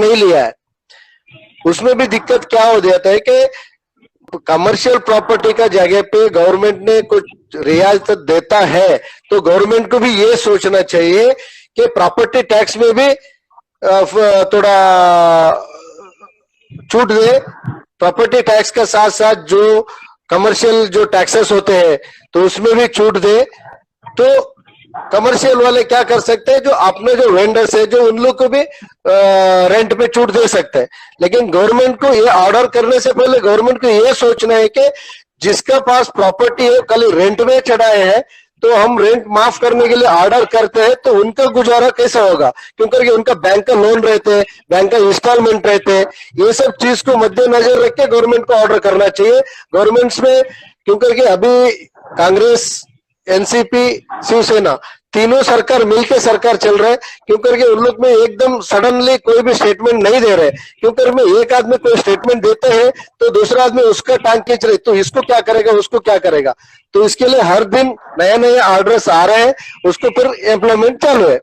नहीं लिया है, उसमें भी दिक्कत क्या हो जाता है कि कमर्शियल प्रॉपर्टी का जगह पे गवर्नमेंट ने कुछ रियायत देता है, तो गवर्नमेंट को भी ये सोचना चाहिए कि प्रॉपर्टी टैक्स में भी थोड़ा छूट दे। प्रॉपर्टी टैक्स के साथ साथ जो कमर्शियल जो टैक्सेस होते हैं तो उसमें भी छूट दे। तो कमर्शियल वाले क्या कर सकते हैं, जो अपने जो वेंडर्स है जो उन लोग को भी रेंट पे छूट दे सकते हैं। लेकिन गवर्नमेंट को ये ऑर्डर करने से पहले गवर्नमेंट को ये सोचना है कि जिसका पास प्रॉपर्टी है कल रेंट में चढ़ाए हैं तो हम रेंट माफ करने के लिए ऑर्डर करते हैं, तो उनका गुजारा कैसा होगा, क्योंकि उनका बैंक का लोन रहते हैं, बैंक का इंस्टॉलमेंट रहते हैं। ये सब चीज को मद्देनजर रख के गवर्नमेंट को ऑर्डर करना चाहिए। गवर्नमेंट्स में क्योंकि अभी कांग्रेस, एनसीपी, शिवसेना तीनों सरकार मिलकर सरकार चल रहा है, क्योंकि उन लोग में एकदम सडनली कोई भी स्टेटमेंट नहीं दे रहे। क्योंकि में एक आदमी कोई स्टेटमेंट देते हैं तो दूसरा आदमी उसका टांग खींच रहे, तो इसको क्या करेगा उसको क्या करेगा। तो इसके लिए हर दिन नए नए ऑर्डर्स आ रहे हैं, उसको फिर एम्प्लॉयमेंट चालू है।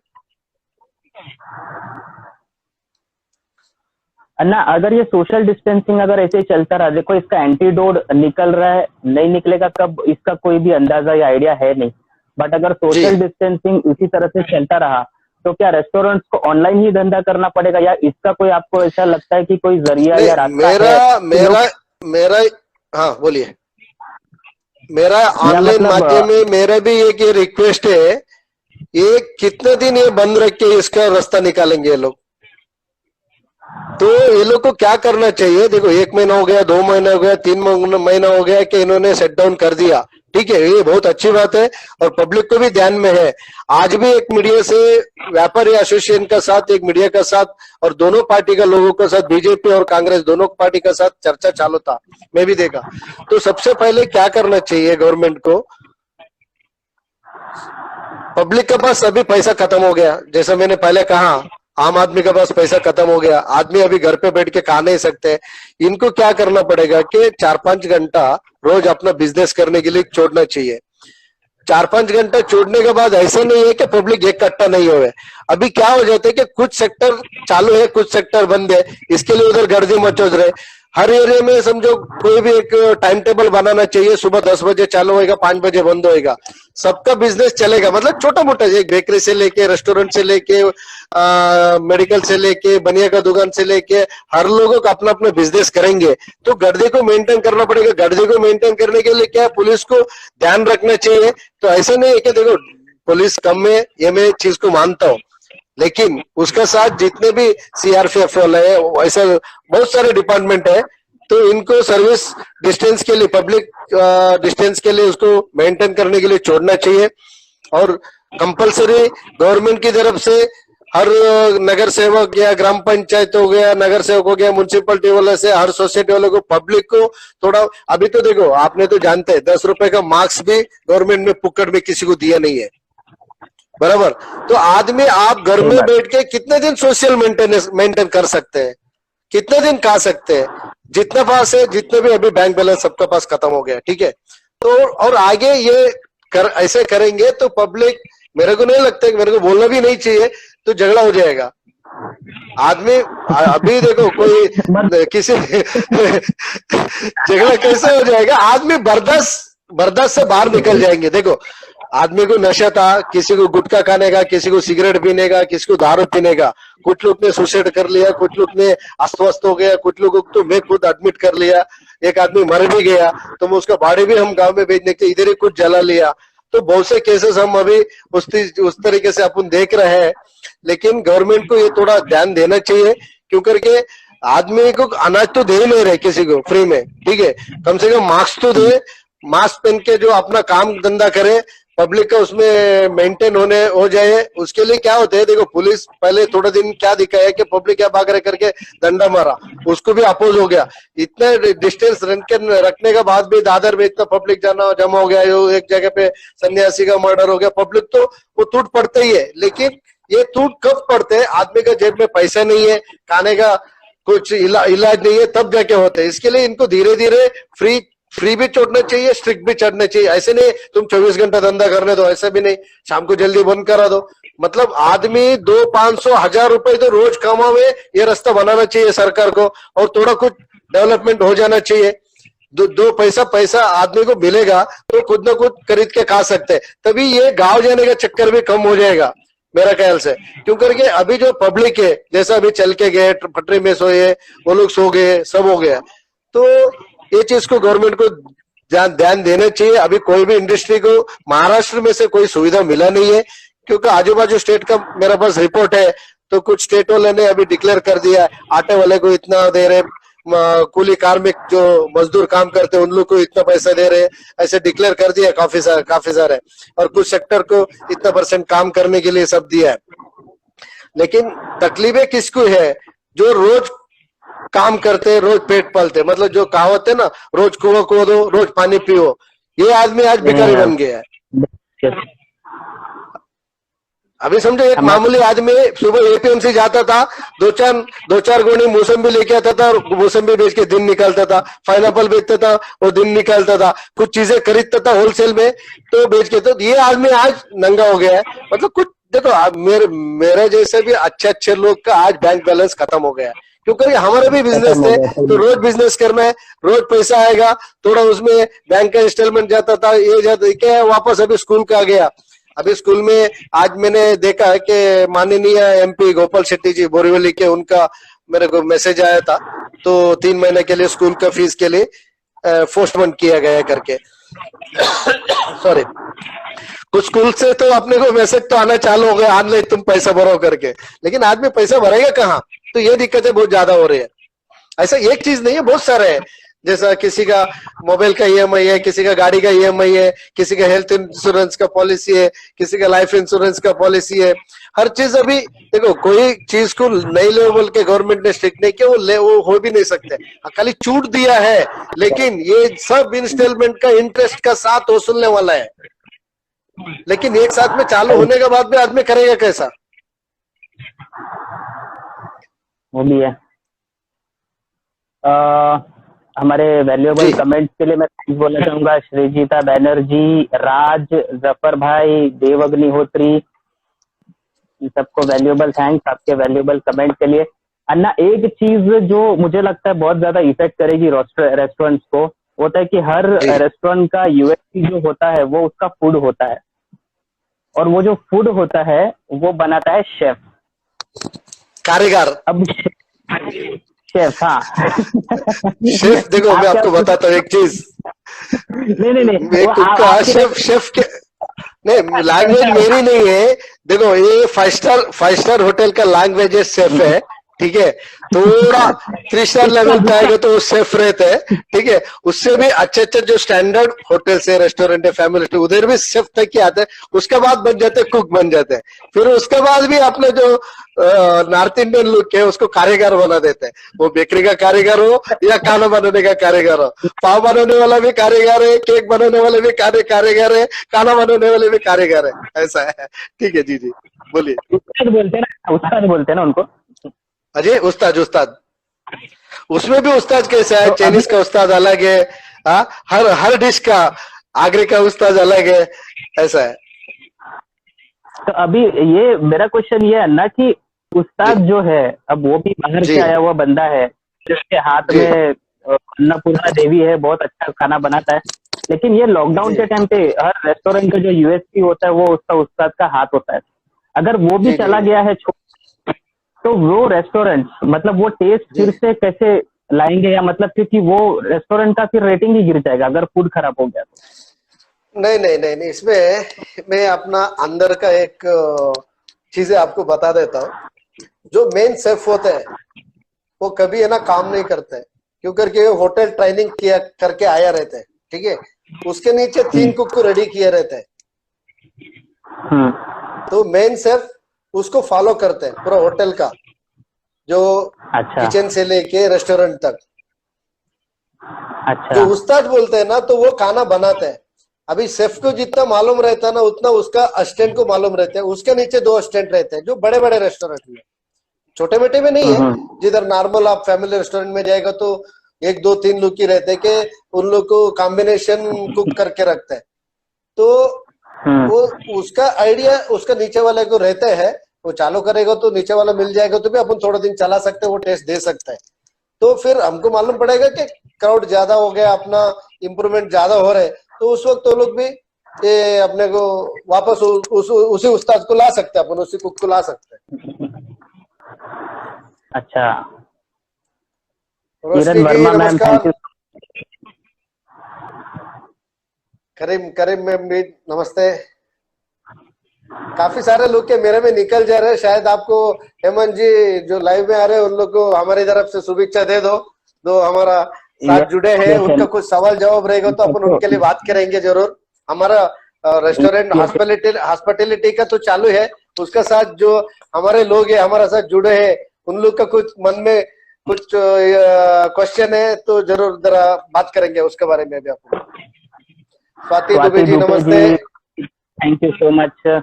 अन्ना, अगर ये सोशल डिस्टेंसिंग अगर ऐसे ही चलता रहा, देखो इसका एंटीडोट निकल रहा है, नहीं निकलेगा कब इसका कोई भी अंदाजा या आइडिया है नहीं। बट अगर सोशल डिस्टेंसिंग इसी तरह से चलता रहा तो क्या रेस्टोरेंट्स को ऑनलाइन ही धंधा करना पड़ेगा, या इसका कोई आपको ऐसा लगता है कि कोई जरिया या रास्ता है? मेरा हाँ बोलिए। मेरा ऑनलाइन माध्यम में मेरा भी एक ये रिक्वेस्ट है, ये कितने दिन ये बंद रख के इसका रास्ता निकालेंगे ये लोग। तो ये लोग को क्या करना चाहिए, देखो 1 महीना हो गया, 2 महीना हो गया, 3 महीना हो गया कि इन्होंने सेट डाउन कर दिया, ठीक है, ये बहुत अच्छी बात है और पब्लिक को भी ध्यान में है। आज भी एक मीडिया से व्यापारी एसोसिएशन का साथ, एक मीडिया का साथ और दोनों पार्टी का लोगों के साथ, बीजेपी और कांग्रेस दोनों पार्टी का साथ चर्चा चालू था, मैं भी देखा। तो सबसे पहले क्या करना चाहिए गवर्नमेंट को, पब्लिक के पास अभी पैसा खत्म हो गया, जैसा मैंने पहले कहा आम आदमी के पास पैसा खत्म हो गया, आदमी अभी घर पे बैठ के खा नहीं सकते। इनको क्या करना पड़ेगा कि 4-5 घंटा रोज अपना बिजनेस करने के लिए छोड़ना चाहिए। 4-5 घंटा छोड़ने के बाद ऐसा नहीं है कि पब्लिक इकट्ठा नहीं हो। अभी क्या हो जाता है कि कुछ सेक्टर चालू है, कुछ सेक्टर बंद है, इसके लिए उधर गर्दी मचोज रहे। हर एरिया में समझो कोई भी एक टाइम टेबल बनाना चाहिए, सुबह 10 बजे चालू होएगा, 5 बजे बंद होएगा, सबका बिजनेस चलेगा। मतलब छोटा मोटा, एक बेकरी से लेके, रेस्टोरेंट से लेके, मेडिकल से लेके, बनिया का दुकान से लेके, हर लोगों को अपना अपना बिजनेस करेंगे। तो गर्दी को मेंटेन करना पड़ेगा। गर्दी को मेंटेन करने के लिए क्या पुलिस को ध्यान रखना चाहिए। तो ऐसा नहीं है कि देखो पुलिस कम है, ये मैं चीज को मानता हूँ, लेकिन उसके साथ जितने भी सीआरपीएफ वाले है, ऐसा बहुत सारे डिपार्टमेंट है, तो इनको सर्विस डिस्टेंस के लिए, पब्लिक डिस्टेंस के लिए उसको मेंटेन करने के लिए छोड़ना चाहिए। और कंपलसरी गवर्नमेंट की तरफ से हर नगर सेवक या ग्राम पंचायत हो गया, नगर सेवक हो गया, म्युनिसिपलिटी वाले से, हर सोसाइटी वाले को, पब्लिक को थोड़ा, अभी तो देखो आपने तो जानते हैं 10 रुपए का मास्क भी गवर्नमेंट में पुक्कड़ में किसी को दिया नहीं है, बराबर। तो आदमी आप घर में बैठ के कितने दिन सोशल मेंटेन कर सकते हैं, कितने दिन खा सकते हैं, जितने पास है, जितने भी अभी बैंक बैलेंस सबका पास खत्म हो गया, ठीक है। तो और आगे ये ऐसे करेंगे तो पब्लिक, मेरे को नहीं लगता कि, मेरे को बोलना भी नहीं चाहिए, तो झगड़ा हो जाएगा। आदमी अभी देखो कोई किसी झगड़ा कैसे हो जाएगा, आदमी बर्दाश्त से बाहर निकल जाएंगे। देखो आदमी को नशा था, किसी को गुटखा खाने का, किसी को सिगरेट पीने का, किसी को दारू पीने का, कुछ लोग ने सुसाइड कर लिया, कुछ लोग ने अस्वस्थ हो गया, कुछ लोगों को तो मैं खुद एडमिट कर लिया, एक आदमी मर भी गया, तो मैं उसका बॉडी भी हम गांव में भेजने के इधर ही कुछ जला लिया। तो बहुत से केसेस हम अभी उस तरीके से अपन देख रहे हैं। लेकिन गवर्नमेंट को ये थोड़ा ध्यान देना चाहिए, क्योंकि आदमी को अनाज तो दे ही नहीं रहे किसी को फ्री में, ठीक है, कम से कम मास्क तो दे, मास्क पहन के जो अपना काम धंधा करे, पब्लिक का उसमें मेंटेन हो जाए। उसके लिए क्या होता है, देखो पुलिस पहले थोड़ा दिन क्या दिखाया कि पब्लिक क्या भाग रहे करके डंडा मारा, उसको भी अपोज हो गया। इतने डिस्टेंस रखने के बाद भी दादर में इतना पब्लिक जमा हो गया, एक जगह पे सन्यासी का मर्डर हो गया, पब्लिक तो वो टूट पड़ते ही है। लेकिन ये टूट कब पड़ते हैं, आदमी का जेब में पैसा नहीं है, खाने का कुछ इलाज नहीं है, तब जाके होते हैं। इसके लिए इनको धीरे धीरे फ्री भी छोड़ना चाहिए, स्ट्रिक्ट भी चढ़ना चाहिए। ऐसे नहीं तुम 24 घंटा धंधा करने दो, ऐसा भी नहीं, शाम को जल्दी बंद करा दो, मतलब आदमी 200-500-1000 रुपए तो रोज कमावे, ये रास्ता बनाना चाहिए सरकार को, और थोड़ा कुछ डेवलपमेंट हो जाना चाहिए। दो पैसा पैसा आदमी को मिलेगा तो खुद न खुद खरीद के खा सकते हैं, तभी ये गांव जाने का चक्कर भी कम हो जाएगा मेरा ख्याल से। क्यों करके अभी जो पब्लिक है, जैसा अभी चल के गए पटरी में सोए, वो लोग सो गए, सब हो गया। तो ये चीज को गवर्नमेंट को ध्यान देना चाहिए। अभी कोई भी इंडस्ट्री को महाराष्ट्र में से कोई सुविधा मिला नहीं है, क्योंकि आजू बाजू स्टेट का मेरे पास रिपोर्ट है। तो कुछ स्टेट वाले ने अभी डिक्लेयर कर दिया, आटे वाले को इतना दे रहे, कूली कार्मिक जो मजदूर काम करते हैं उन लोग को इतना पैसा दे रहे, ऐसे डिक्लेयर कर दिया काफी सारे। और कुछ सेक्टर को इतना % काम करने के लिए सब दिया है। लेकिन तकलीफें किसको है? जो रोज काम करते, रोज पेट पालते, मतलब जो कहावत है ना, रोज कुआं खोदो रोज पानी पियो, ये आदमी आज भिखारी बन गया है। अभी समझो, एक मामूली आदमी सुबह एपीएमसी जाता था, दो चार गोनी मौसम्बी लेके आता था, और मौसम्बी बेच के दिन निकालता था, पाइनएप्पल बेचता था वो दिन निकालता था, कुछ चीजें खरीदता था होलसेल में तो बेच के। तो ये आदमी आज नंगा हो गया है। मतलब कुछ देखो, मेरे जैसे भी अच्छे लोग का आज बैंक बैलेंस खत्म हो गया है, क्योंकि हमारा भी बिजनेस थे, तो रोज बिजनेस करना है, रोज पैसा आएगा, थोड़ा उसमें बैंक का इंस्टॉलमेंट जाता था, ये जाता क्या, वापस अभी स्कूल का आ गया। अभी स्कूल में आज मैंने देखा है कि माननीय MP गोपाल शेट्टी जी बोरीवली के, उनका मेरे को मैसेज आया था, तो 3 महीने के लिए स्कूल का फीस के लिए पोस्टपोन किया गया करके। सॉरी, कुछ स्कूल से तो अपने को मैसेज तो आना चालू हो गया, ऑनलाइन तुम पैसा भरो करके, लेकिन आदमी पैसा भरेगा कहाँ? तो ये दिक्कतें बहुत ज्यादा हो रही है। ऐसा एक चीज नहीं है, बहुत सारे है। जैसा किसी का मोबाइल का EMI है, किसी का गाड़ी का EMI है, किसी का हेल्थ इंश्योरेंस का पॉलिसी है, किसी का लाइफ इंश्योरेंस का पॉलिसी है। हर चीज अभी देखो, कोई चीज को नई लेवल के गवर्नमेंट ने स्ट्रिक्ट नहीं किया, वो हो भी नहीं सकते, खाली छूट दिया है। लेकिन ये सब इंस्टॉलमेंट का इंटरेस्ट का साथ वसूलने वाला है, लेकिन एक साथ में चालू होने के बाद भी आदमी करेगा कैसा? वो भी है। हमारे वैल्यूएबल कमेंट्स के लिए मैं थैंक्स बोलना चाहूंगा श्रीजीता बैनर्जी, राज, जफर भाई, देव अग्निहोत्री, इन सबको वैल्यूएबल थैंक्स आपके वैल्यूएबल कमेंट के लिए। अन्ना, एक चीज जो मुझे लगता है बहुत ज्यादा इफेक्ट करेगी रेस्टोरेंट्स को, होता है कि हर रेस्टोरेंट का USP जो होता है वो उसका फूड होता है, और वो जो फूड होता है वो बनाता है शेफ, कारीगर। अब शेफ, हाँ। शेफ देखो, मैं आपको बताता हूँ एक चीज। नहीं शेफ के नहीं, लैंग्वेज मेरी नहीं है। देखो, ये 5 स्टार होटल का लैंग्वेज शेफ है, ठीक है। थोड़ा 3 स्टार लेवल पे आएगा तो वो शेफ रहते हैं, ठीक है। उससे भी अच्छे जो स्टैंडर्ड होटल से रेस्टोरेंट है, फैमिली, उधर भी शेफ तक के आते हैं, उसके बाद बन जाते हैं कुक बन जाते हैं। फिर उसके बाद भी अपने जो नॉर्थ इंडियन लोग है उसको कारीगर बना देते हैं। वो बेकरी का कारीगर हो या खाना बनाने का कारीगर हो, पाव बनाने वाला भी कारीगर है, केक बनाने वाले भी कारीगर है, खाना बनाने वाले भी कारीगर है, ऐसा है। ठीक है जी, बोलिए। उस्ताद बोलते हैं ना उनको? अजय, उस्ताद उसमें भी उस्ताद कैसा है? चाइनीज का उस्ताद अलग है, हर डिश का आगरे का उस्ताद अलग है, ऐसा है। तो अभी ये मेरा क्वेश्चन ये है ना कि उस्ताद जो है, अब वो भी बाहर से आया हुआ बंदा है, जिसके हाथ में अन्नपूर्णा देवी है, बहुत अच्छा खाना बनाता है, लेकिन ये लॉकडाउन के टाइम पे हर रेस्टोरेंट का जो USP होता है वो उसका उस्ताद का हाथ होता है। अगर वो भी चला गया है तो वो रेस्टोरेंट, मतलब वो टेस्ट फिर से कैसे लाएंगे, या मतलब क्योंकि वो रेस्टोरेंट का फिर रेटिंग ही गिर जाएगा अगर फूड खराब हो गया तो। नहीं, इसमें मैं अपना अंदर का एक चीजें आपको बता देता हूँ। जो मेन शेफ होते हैं वो कभी है ना काम नहीं करते, क्यों करके होटल ट्रेनिंग किया करके आया रहते हैं, ठीक है। उसके नीचे 3 कुक को रेडी किए रहते हैं, तो मेन शेफ उसको फॉलो करते हैं पूरा होटल का, जो किचन से लेके रेस्टोरेंट तक। जो उस्ताद बोलते हैं ना, तो वो खाना बनाते हैं। अभी शेफ को जितना मालूम रहता है ना, उतना उसका असिस्टेंट को मालूम रहता है। उसके नीचे 2 असिस्टेंट रहते हैं, जो बड़े बड़े रेस्टोरेंट में, छोटे मोटे में नहीं है। जिधर नॉर्मल आप फैमिली रेस्टोरेंट में जाएगा तो 1, 2, 3 लोग ही रहते हैं, कि उन लोग को कॉम्बिनेशन कुक करके रखते हैं। तो वो उसका आइडिया उसका नीचे वाले को रहते हैं, वो चालू करेगा तो नीचे वाला मिल जाएगा तो भी अपन थोड़ा दिन चला सकते हैं, वो टेस्ट दे सकते हैं। तो फिर हमको मालूम पड़ेगा कि क्राउड ज्यादा हो गया, अपना इम्प्रूवमेंट ज्यादा हो रहे, तो उस वक्त वो लोग भी ये अपने को वापस उसी उस्ताद को ला सकते हैं, अपन उसी कुक को ला सकते हैं। अच्छा, रोशनी किरण जी वर्मा मैम, नमस्कार। Thank you. Karim Karim ma'am भी नमस्ते। काफी सारे लोग के मेरे में निकल जा रहे हैं, शायद आपको हेमंत जी जो लाइव में आ रहे हैं उन लोग को हमारी तरफ से शुभेच्छा दे दो, जो हमारा साथ जुड़े हैं। उनका कुछ सवाल जवाब रहेगा तो अपन उनके लिए बात करेंगे जरूर। हमारा रेस्टोरेंट हॉस्पिटैलिटी का तो चालू है, उसका साथ जो हमारे लोग हैं हमारे साथ जुड़े हैं, उन लोग का कुछ मन में कुछ क्वेश्चन है तो जरूर जरा बात करेंगे उसके बारे में भी। आपको स्वाति दुबे जी नमस्ते, थैंक यू सो मच।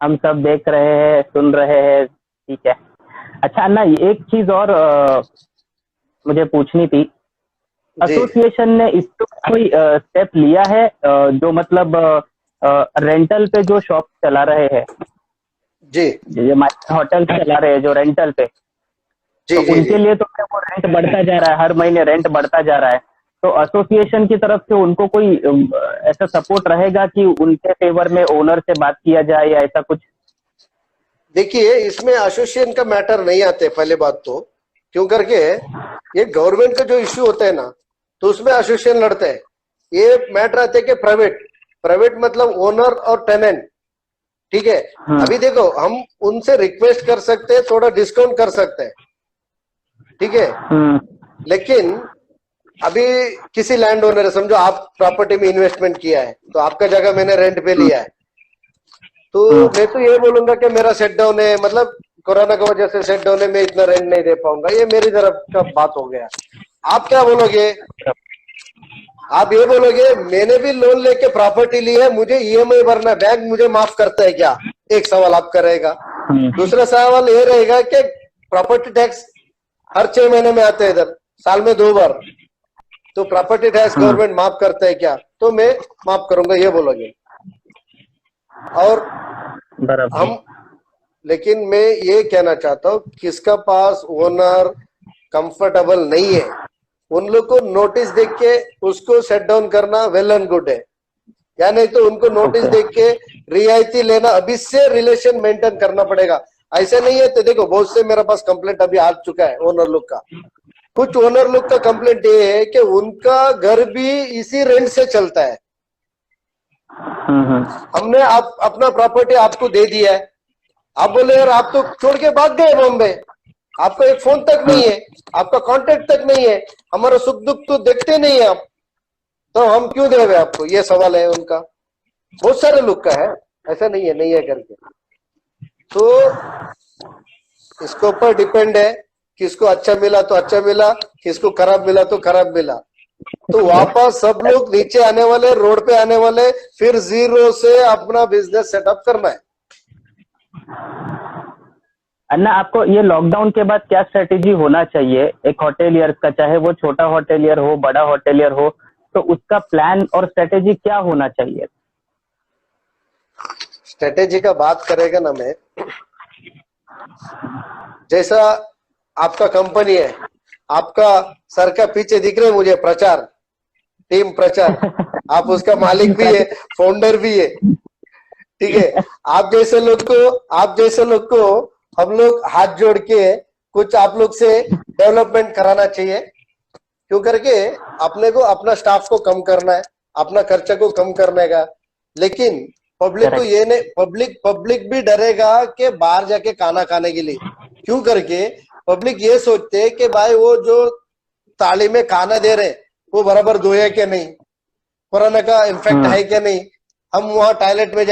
हम सब देख रहे हैं, सुन रहे हैं, ठीक है। अच्छा अन्ना, एक चीज और मुझे पूछनी थी, एसोसिएशन ने इस पर कोई स्टेप लिया है जो मतलब रेंटल पे जो शॉप चला रहे हैं जी जो होटल चला रहे हैं जो रेंटल पे, जी तो जी उनके लिए तो वो रेंट बढ़ता जा रहा है, हर महीने रेंट बढ़ता जा रहा है, तो एसोसिएशन की तरफ से उनको कोई ऐसा सपोर्ट रहेगा कि उनके फेवर में ओनर से बात किया जाए या ऐसा कुछ? देखिए, इसमें एसोसिएशन का मैटर नहीं आते पहले बात तो, क्यों करके ये गवर्नमेंट का जो इश्यू होता है ना, तो उसमें एसोसिएशन लड़ते हैं। ये मैटर आते हैं कि प्राइवेट मतलब ओनर और टेनेंट, ठीक है। अभी देखो, हम उनसे रिक्वेस्ट कर सकते हैं, थोड़ा डिस्काउंट कर सकते हैं, ठीक है। लेकिन अभी किसी लैंड ओनर है, समझो आप प्रॉपर्टी में इन्वेस्टमेंट किया है, तो आपका जगह मैंने रेंट पे लिया है, तो मैं तो ये बोलूंगा कि मेरा सेट डाउन है, मतलब कोरोना की वजह से सेट डाउन है, मैं इतना रेंट नहीं दे पाऊंगा, ये मेरी तरफ का बात हो गया। आप क्या बोलोगे? आप ये बोलोगे मैंने भी लोन लेके प्रॉपर्टी ली है, मुझे ईएमआई भरना, बैंक मुझे माफ करता है क्या? एक सवाल आपका रहेगा। दूसरा सवाल ये रहेगा कि प्रॉपर्टी टैक्स हर 6 महीने में आते हैं इधर, साल में 2 बार, तो प्रॉपर्टी टैक्स गवर्नमेंट माफ करता है क्या? तो मैं माफ करूंगा, ये बोलोगे। और हम, लेकिन मैं ये कहना चाहता हूँ, किसका पास ओनर कंफर्टेबल नहीं है, उन लोग को नोटिस देख के उसको सेट डाउन करना वेल एंड गुड है, या नहीं तो उनको नोटिस देख के रियायती लेना, अभी से रिलेशन मेंटेन करना पड़ेगा। ऐसे नहीं है तो देखो, बहुत से मेरे पास कंप्लेंट अभी आ चुका है ओनर लोग का। कुछ ओनर लोग का कंप्लेंट ये है कि उनका घर भी इसी रेंट से चलता है। हमने आप अपना प्रॉपर्टी आपको दे दिया है, आप बोले यार आप तो छोड़ के भाग गए बॉम्बे, आपका एक फोन तक नहीं है, आपका कांटेक्ट तक नहीं है, हमारा सुख दुख तो देखते नहीं है आप, तो हम क्यों देवे आपको? ये सवाल है उनका, बहुत सारे लोग का है, ऐसा नहीं है करके। तो इसके ऊपर डिपेंड है, किसको अच्छा मिला तो अच्छा मिला, किसको खराब मिला तो खराब मिला। तो वापस सब लोग नीचे आने वाले, रोड पे आने वाले, फिर जीरो से अपना बिजनेस सेटअप करना है। अन्ना, आपको ये लॉकडाउन के बाद क्या स्ट्रेटेजी होना चाहिए एक होटेलियर का, चाहे वो छोटा होटेलियर हो बड़ा होटेलियर हो, तो उसका प्लान और स्ट्रेटेजी क्या होना चाहिए? स्ट्रेटेजी का बात करेगा ना मैं, जैसा आपका कंपनी है, आपका सर का पीछे दिख रहे मुझे प्रचार टीम प्रचार, आप उसका मालिक भी है, फाउंडर भी है, ठीक है। आप जैसे लोग को हम लोग हाथ जोड़ के कुछ आप लोग से डेवलपमेंट कराना चाहिए, क्यों करके अपने को अपना स्टाफ को कम करना है, अपना खर्चा को कम करने का। लेकिन पब्लिक को ये नहीं, पब्लिक भी डरेगा कि बाहर जाके खाना खाने के लिए, क्यों करके पब्लिक ये सोचते है कि भाई वो जो थाली में खाना दे रहे वो बराबर धोया क्या नहीं, कोरोना का इन्फेक्ट है क्या नहीं, हम वहां टॉयलेट में